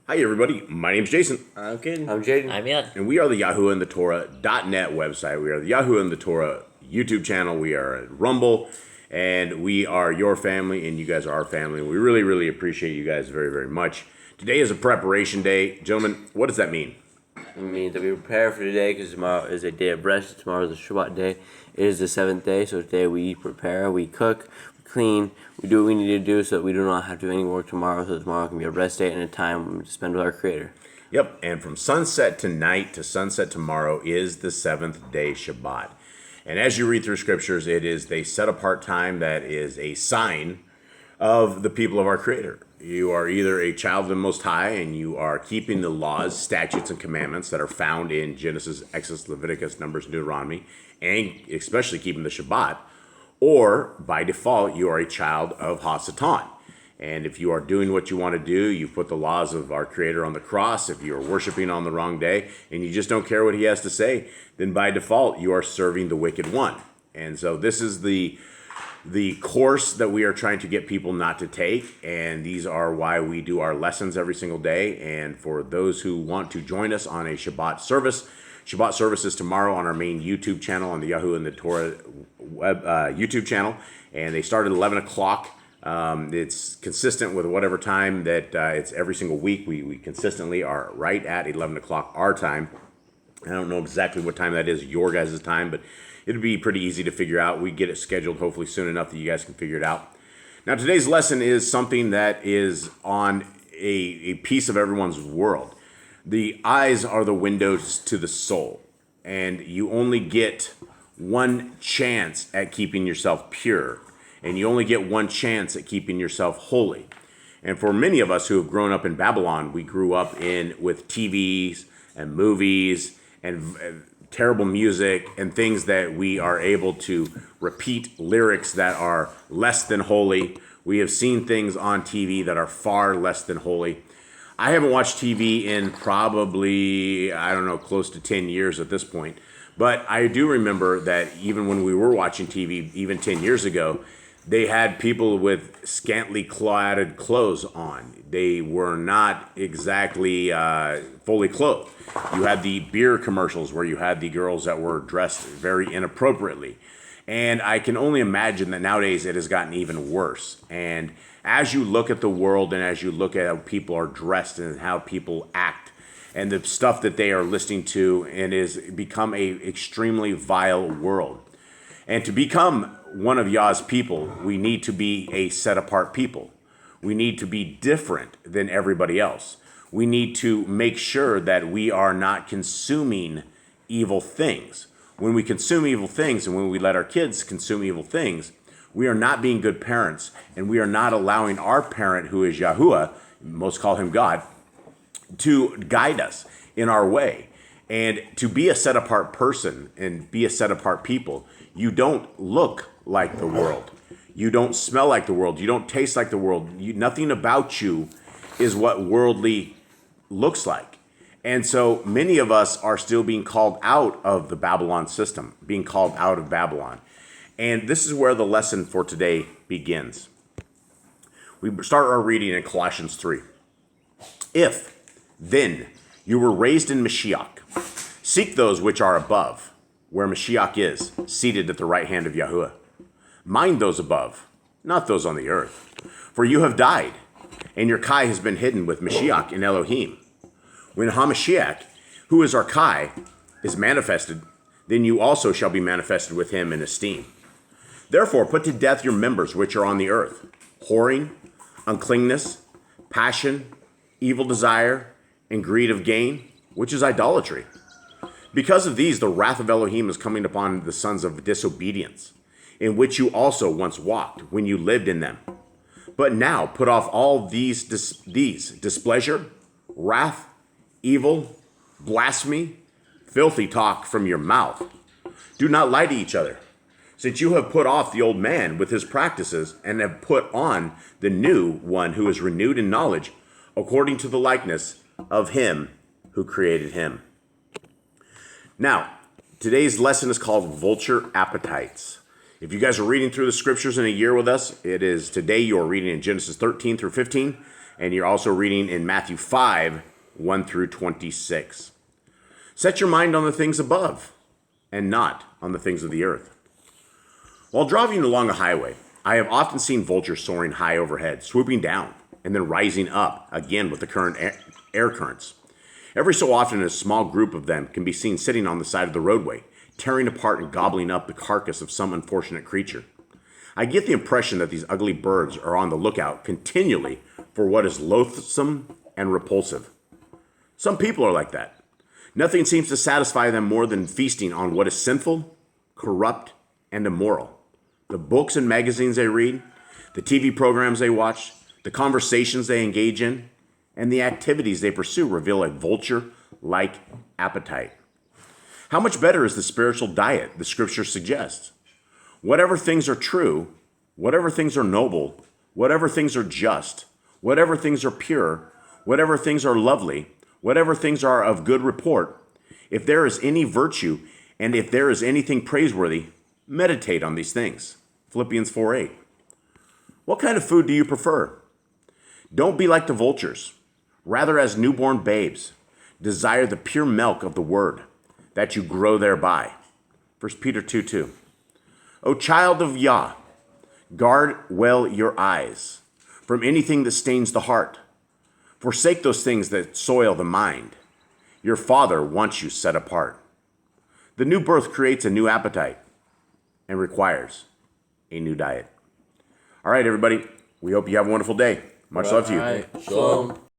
Hi everybody, my name's Jason. I'm kidding. I'm Jaden. I'm Yah. And we are the YahuwahAndTheTorah.net website. We are the Yahuwah and the Torah YouTube channel. We are at Rumble. And we are your family, and you guys are our family. We really, really appreciate you guys very, very much. Today is a preparation day. Gentlemen, what does that mean? It means that we prepare for today because tomorrow is a day of rest. Tomorrow is the Shabbat day. It is the seventh day, so today we prepare, we cook, we clean, we do what we need to do so that we do not have to do any work tomorrow, so tomorrow can be a rest day and a time to spend with our Creator. Yep, and from sunset tonight to sunset tomorrow is the seventh day Shabbat. And as you read through scriptures, it is the set apart time that is a sign of the people of our Creator. You are either a child of the Most High and you are keeping the laws, statutes, and commandments that are found in Genesis, Exodus, Leviticus, Numbers, and Deuteronomy, and especially keeping the Shabbat, or by default, you are a child of Hasatan. And if you are doing what you want to do, you put the laws of our Creator on the cross. If you are worshiping on the wrong day and you just don't care what He has to say, then by default, you are serving the wicked one. And so this is the course that we are trying to get people not to take. And these are why we do our lessons every single day. And for those who want to join us on a Shabbat service is tomorrow on our main YouTube channel, on the Yahuwah and the Torah YouTube channel. And they start at 11 o'clock. It's consistent with whatever time that it's every single week. We consistently are right at 11 o'clock our time. I don't know exactly what time that is your guys' time, but it'll be pretty easy to figure out. We get it scheduled hopefully soon enough that you guys can figure it out. Now, today's lesson is something that is on a piece of everyone's world. The eyes are the windows to the soul, and you only get one chance at keeping yourself pure. And you only get one chance at keeping yourself holy. And for many of us who have grown up in Babylon, we grew up with TVs and movies and terrible music and things that we are able to repeat lyrics that are less than holy. We have seen things on TV that are far less than holy. I haven't watched TV in probably, close to 10 years at this point. But I do remember that even when we were watching TV, even 10 years ago, they had people with scantily clad clothes on. They were not exactly fully clothed. You had the beer commercials where you had the girls that were dressed very inappropriately. And I can only imagine that nowadays it has gotten even worse. And as you look at the world and as you look at how people are dressed and how people act and the stuff that they are listening to, and is become a extremely vile world. And to become one of Yah's people, we need to be a set-apart people. We need to be different than everybody else. We need to make sure that we are not consuming evil things. When we consume evil things and when we let our kids consume evil things, we are not being good parents, and we are not allowing our parent, who is Yahuwah, most call him God, to guide us in our way. And to be a set-apart person and be a set-apart people, you don't look like the world. You don't smell like the world. You don't taste like the world. Nothing about you is what worldly looks like. And so many of us are still being called out of the Babylon system, being called out of Babylon. And this is where the lesson for today begins. We start our reading in Colossians 3. If, then, you were raised in Mashiach, seek those which are above, where Mashiach is, seated at the right hand of Yahuwah. Mind those above, not those on the earth. For you have died, and your Kai has been hidden with Mashiach in Elohim. When HaMashiach, who is our Kai, is manifested, then you also shall be manifested with him in esteem. Therefore put to death your members which are on the earth, whoring, uncleanness, passion, evil desire, and greed of gain, which is idolatry. Because of these, the wrath of Elohim is coming upon the sons of disobedience, in which you also once walked when you lived in them. But now put off all these displeasure, wrath, evil, blasphemy, filthy talk from your mouth. Do not lie to each other, since you have put off the old man with his practices and have put on the new one who is renewed in knowledge according to the likeness of him who created him. Now, today's lesson is called Vulture Appetites. If you guys are reading through the scriptures in a year with us, it is today you are reading in Genesis 13 through 15. And you're also reading in Matthew 5, 1 through 26. Set your mind on the things above and not on the things of the earth. While driving along a highway, I have often seen vultures soaring high overhead, swooping down, and then rising up again with the current air currents. Every so often, a small group of them can be seen sitting on the side of the roadway, tearing apart and gobbling up the carcass of some unfortunate creature. I get the impression that these ugly birds are on the lookout continually for what is loathsome and repulsive. Some people are like that. Nothing seems to satisfy them more than feasting on what is sinful, corrupt, and immoral. The books and magazines they read, the TV programs they watch, the conversations they engage in, and the activities they pursue reveal a vulture-like appetite. How much better is the spiritual diet the Scripture suggests? Whatever things are true, whatever things are noble, whatever things are just, whatever things are pure, whatever things are lovely, whatever things are of good report, if there is any virtue and if there is anything praiseworthy, meditate on these things. Philippians 4:8. What kind of food do you prefer? Don't be like the vultures. Rather, as newborn babes, desire the pure milk of the word, that you grow thereby. 1 Peter 2:2. O child of Yah, guard well your eyes from anything that stains the heart. Forsake those things that soil the mind. Your Father wants you set apart. The new birth creates a new appetite and requires a new diet. All right, everybody. We hope you have a wonderful day. Much love to you. All right. Shalom.